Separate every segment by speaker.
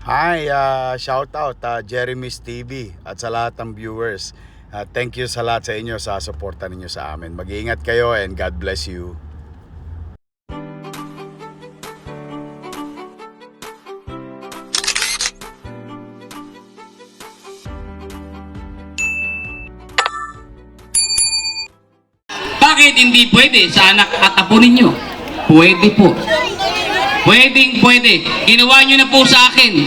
Speaker 1: Hi, shout out Jeremy's TV at sa lahat ng viewers. Thank you sa lahat sa inyo sa suporta ninyo sa amin. Mag-iingat kayo and God bless you.
Speaker 2: Bakit hindi pwede sa anak at apo ninyo? Pwede po. Pwede. Ginawa nyo na po sa akin.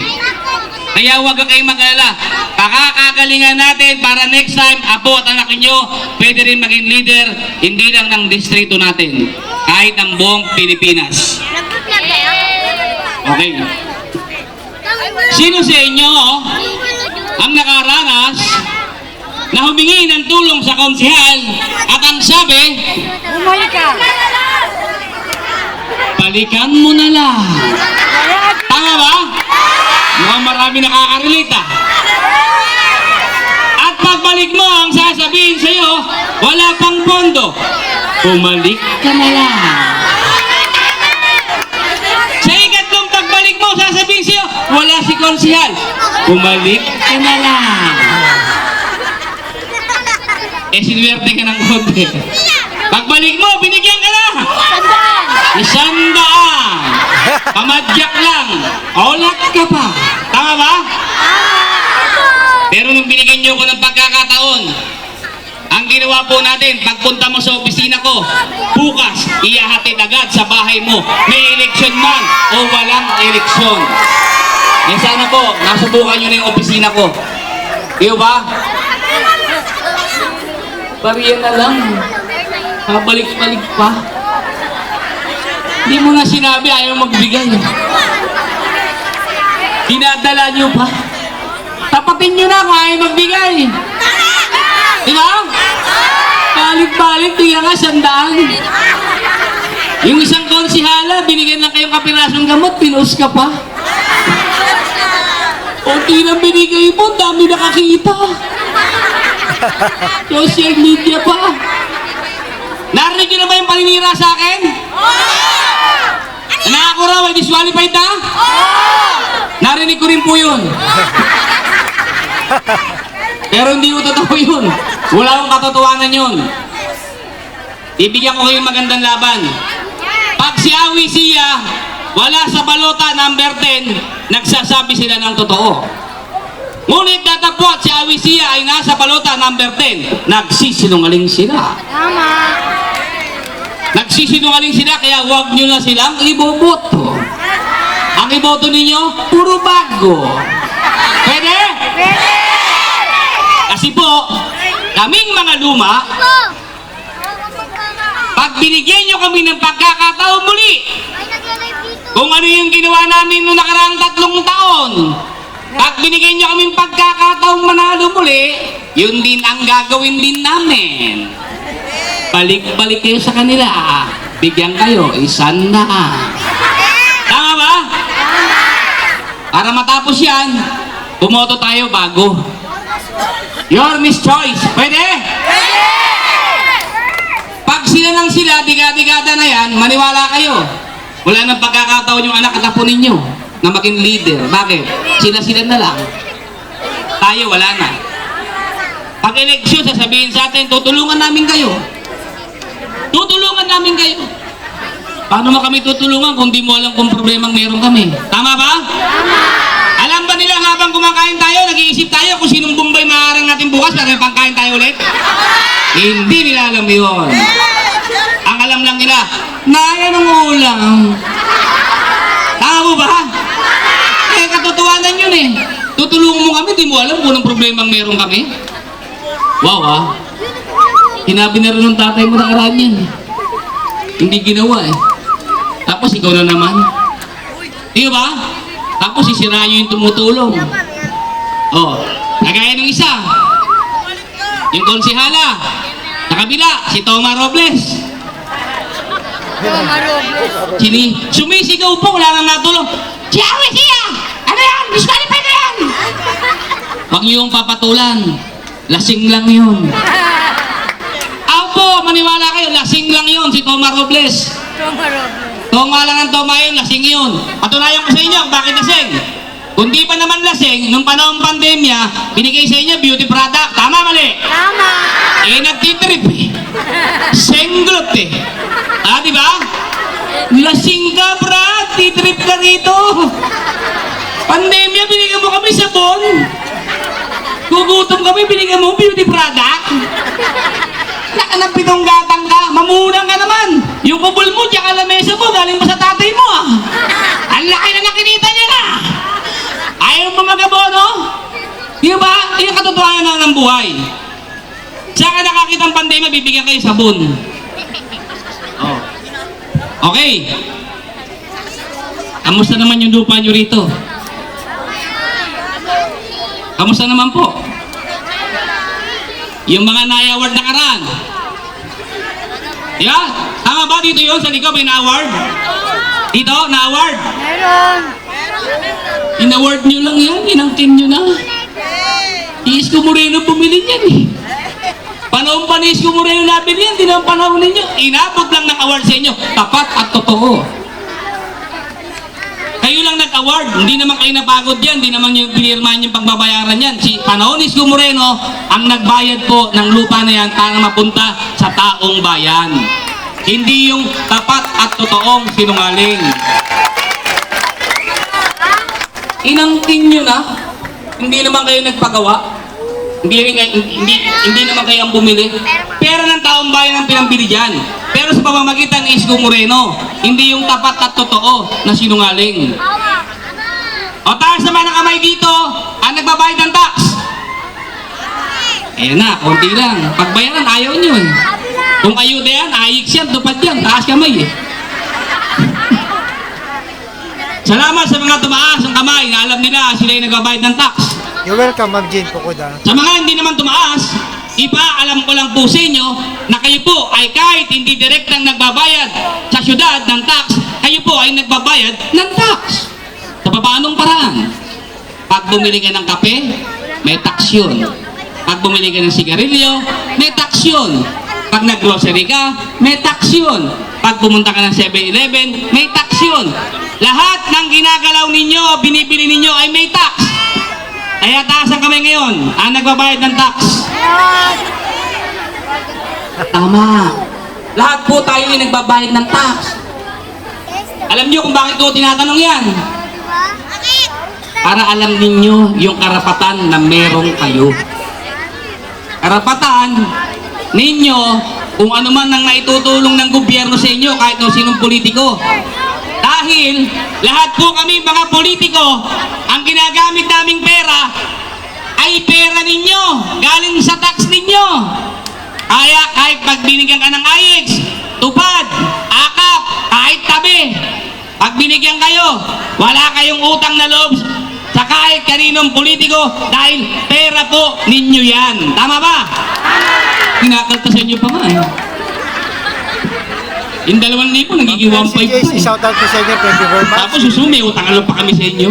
Speaker 2: Kaya huwag kayong mag-alala. Pakakagalingan natin para next time, apo at anak nyo, pwede rin maging leader, hindi lang ng distrito natin, kahit ng buong Pilipinas. Okay. Sino sa inyo ang nakaranas na humingi ng tulong sa konsehal at ang sabi, balikan mo na lang. Tama ba? Mukhang marami nakaka-relate At pagbalik mo, ang sasabihin sa'yo, wala pang pondo. Bumalik ka na lang. Sa ikatlong pagbalik mo, sasabihin sa'yo, wala si konsehal. Bumalik ka na lang. Sinuwerte ka ng konti. Pagbalik mo, binigyan ka lang. 100. Pamadyak lang. Olat ka pa. Tama ba? Pero nung binigyan nyo ko ng pagkakataon, ang ginawa po natin, pagpunta mo sa opisina ko, bukas, iyahatid agad sa bahay mo. May eleksyon man o walang eleksyon. Sana po, nasubukan nyo na yung opisina ko. Iyo ba? Bariya na lang. Kabalik-balik pa. Hindi mo na sinabi, ayaw magbigay. Dinadala nyo pa. Tapatin nyo na kung ayaw magbigay. Di ba? Balik-balik, tingnan ka, 100. Yung isang konsihala, binigyan lang kayong kapirasong gamot, pinuos ka pa. Kunti lang binigay mo, dami nakakita. Social media pa. Narinig nyo na ba yung paninira sa akin? Na ako raw ay disqualified na? Narinig ko rin po yun. Pero hindi ko totoo yun. Wala akong katotohanan yun. Ibigyan ko kayong magandang laban. Pag si Awi Sia wala sa balota number 10, nagsasabi sila ng totoo. Ngunit datapwat si Awi Sia ay nasa balota number 10, nagsisinungaling sila.
Speaker 3: Tama.
Speaker 2: Nagsisinungaling sila, kaya huwag nyo na silang iboboto. Ang iboto ninyo, puro bago. Pwede?
Speaker 3: Pwede.
Speaker 2: Kasi po, kaming mga luma, pag binigyan nyo kami ng pagkakataon muli, kung ano yung ginawa namin noong nakaraang 3 taon, pag binigyan nyo kaming pagkakataong manalo muli, yun din ang gagawin din namin. Balik-balik kayo sa kanila, bigyan kayo 100. Tama ba? Para matapos yan, bumoto tayo bago. Your Miss Choice. Pwede? Pag sila lang sila, digada na yan, maniwala kayo. Wala nang pagkakataon yung anak at apo ninyo na maging leader. Bakit? Sila-sila na lang. Tayo, wala na. Pag eleksyon, sasabihin sa atin, tutulungan namin kayo. Tutulungan namin kayo. Paano mo kami tutulungan kung di mo alam kung problemang meron kami? Tama ba? Tama. Alam ba nila habang kumakain tayo, nag-iisip tayo kung sinong Bombay maharang natin bukas para may pangkain tayo ulit? Hindi nila alam yun. Ang alam lang nila, naya ng ulam. Tama mo ba? Eh, katotohanan yun eh. Tutulungan mo kami, di mo alam kung anong problemang meron kami. Wow Hinabi na rin ng tatay mo nakaraan yan. Hindi ginawa eh. Tapos ikaw na naman. Di ba? Tapos sisira nyo yung tumutulong. Oh, kagaya ng isa. Yung konsehala. Sa kabila, si Toma Robles. Sumisigaw po, wala nang natulong. Si Awi Sia! Ano yan? Disqualified na yan! Huwag niyo yung papatulan. Lasing lang yun. Apo, maniwala kayo, lasing lang yun si Toma Robles. Toma lang ang Toma yun, lasing yun. Patunayan ko sa inyo, bakit lasing? Kung di pa naman lasing, nung panahon pandemya, binigay sa inyo beauty product. Tama, mali?
Speaker 3: Tama.
Speaker 2: Nagtitrip eh. Senglot eh. Di ba? Lasing ka, brad. Titrip ka rito. Pandemya, binigyan mo kami sabon. Gugutom kami, binigyan mo beauty product. Nakanapitong gatang ka, mamunang ka naman. Yung kubol mo, tsaka lamesa mo, galing pa sa tatay mo ah. Ang laki na nakinita niya na. Ayaw mo magabono? Di ba? Yung katotohanan na ng buhay. Saka nakakita ang pandemya, bibigyan kayo sabon. Oh. Okay. Kamusta naman yung lupa nyo rito? Kamusta naman po? Yung mga na-award na karan. Yeah? Tama ba dito yun? Sa likod may na-award? Dito? Na-award?
Speaker 3: Meron.
Speaker 2: In-award nyo lang yan. Inangkin nyo na. Isko Moreno bumili niyan eh. Panahon pa ni Isko Moreno nabili yan. Di naman panahon ninyo. Inabot lang ng award sa inyo. Tapat at totoo. Kayo lang nag-award, hindi naman kayo napagod yan, hindi naman yung pinirmahan yung pagbabayaran yan. Si panahon ni Isko Moreno ang nagbayad po ng lupa na yan para mapunta sa taong bayan. Hindi yung tapat at totoong sinungaling. Inangkin nyo na, hindi naman kayo nagpagawa. Hindi naman kayo ang bumili. Pera ng taong bayan ang pinambili dyan. Pero sa pamamagitan ni Isko Moreno, hindi yung tapat at totoo na sinungaling. O taas naman ang kamay dito, ang nagbabayad ng tax. Ayan na, konti lang. Pagbayaran, ayaw nyo eh. Kung ayuda yan, ayik yan, tupad yan, taas kamay eh. Salamat sa mga tumaas ang kamay na alam nila sila yung nagbabayad ng tax.
Speaker 4: You're welcome, Ma'am Jane Pokuda.
Speaker 2: Sa mga hindi naman tumaas, ipaalam ko lang po sa inyo na kayo po ay kahit hindi direktang nagbabayad sa syudad ng tax, kayo po ay nagbabayad ng tax. Sa paanong paraan? Pag bumili ka ng kape, may tax yun. Pag bumili ka ng sigarilyo, may tax yun. Pag nag-grocery ka, may tax yun. Pag pumunta ka ng 7-Eleven, may tax yun. Lahat ng ginagalaw ninyo o binibili ninyo ay may tax. Kaya taas ang kamay ngayon, ang nagbabayad ng tax. Tama. Lahat po tayo yung nagbabayad ng tax. Alam niyo kung bakit ko tinatanong yan? Para alam ninyo yung karapatan na meron kayo. Karapatan ninyo kung ano man ang naitutulong ng gobyerno sa inyo kahit no sinong politiko. Dahil lahat po kami mga politiko, ang ginagamit naming pera ay pera ninyo, galing sa tax ninyo. Kaya kahit pag binigyan ka ng AIX, tupad, akap, kahit tabi, pag binigyan kayo, wala kayong utang na loob sa kahit kaninong politiko dahil pera po ninyo yan. Tama ba? Kinakaltasan nyo pa nga eh. Yung 2,000 nagiging 1,500 pa eh.
Speaker 4: Shout out po sa inyo. Thank you very much.
Speaker 2: Tapos susumi, utang alam pa kami sa inyo.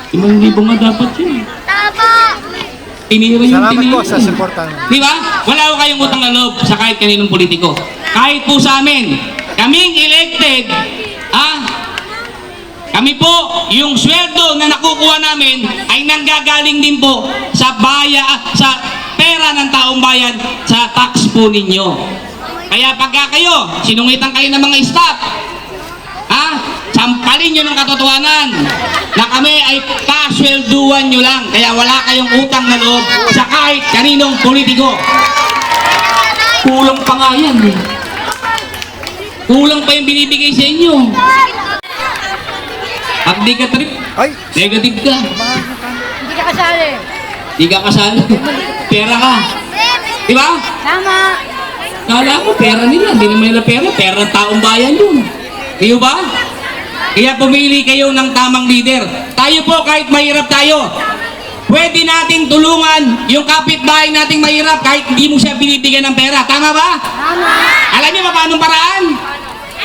Speaker 2: 5,000 nga dapat yun.
Speaker 3: Tama.
Speaker 2: Tinira yung
Speaker 4: Salamat
Speaker 2: tinira.
Speaker 4: po sa suporta.
Speaker 2: Di ba? Wala ko kayong utang na loob sa kahit kaninong politiko. Kahit po sa amin, kaming elected, kami po, yung sweldo na nakukuha namin ay nanggagaling din po sa sa pera ng taong bayan sa tax po ninyo. Kaya pagka kayo, sinungitan kayo ng mga staff, sampalin nyo ng katotohanan na kami ay paswelduan nyo lang. Kaya wala kayong utang na loob sa kahit kaninong politiko. Kulang pa nga yan eh. Kulang pa yung binibigay sa inyo. Pag di ka trip,
Speaker 4: Ay!
Speaker 2: negative ka.
Speaker 3: Hindi ka kasali.
Speaker 2: Di ka kasali. Pera ka. Di ba?
Speaker 3: Tama.
Speaker 2: Kala mo, pera nila. Hindi naman nila pera. Pera ng taong bayan yun. Di ba? Kaya pumili kayo ng tamang leader. Tayo po, kahit mahirap tayo, pwede nating tulungan yung kapitbahay nating mahirap kahit hindi mo siya binibigyan ng pera. Tama ba?
Speaker 3: Tama.
Speaker 2: Alam niyo ba paano paraan?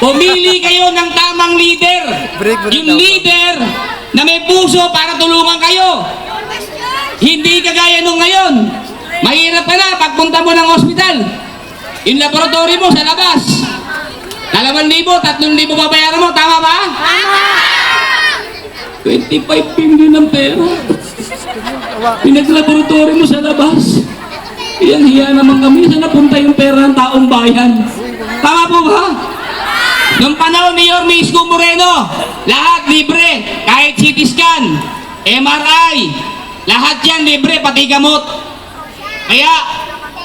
Speaker 2: Pumili kayo ng tamang leader. Yung leader na may puso para tulungan kayo. Hindi kagaya nung ngayon. Mahirap ka na pagpunta mo ng hospital. Yung laboratory mo sa labas. 2,000, 3,000 babayaran mo. Tama ba?
Speaker 3: Tama.
Speaker 2: 25 million ng pera. Pinaglaboratory mo sa labas. Hiyang-hiya naman kami. Saan napunta yung pera ng taong bayan? Tama po ba? Noong panahon ni Yorme Isko Moreno, lahat libre. Kahit CT scan, MRI, lahat yan libre, pati gamot. Kaya,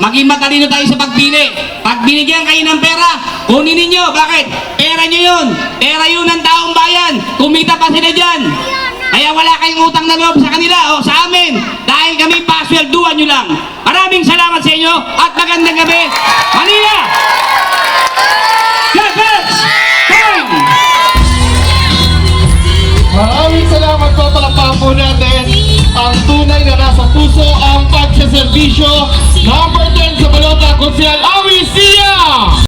Speaker 2: maging matalino tayo sa pagpili. Pag binigyan kayo ng pera, kunin ninyo. Bakit? Pera nyo yun. Pera yun ng taong bayan. Kumita pa sila dyan. Kaya wala kayong utang na loob sa kanila o sa amin. Dahil kami paswelduhan nyo lang. Maraming salamat sa inyo at magandang gabi. Manila! God bless! Bang!
Speaker 5: Maraming salamat po, palakpakan po natin ang tunay na nasa puso ang pagsaservisyo. Number 10 sa balota, Konsyal Awi Sia!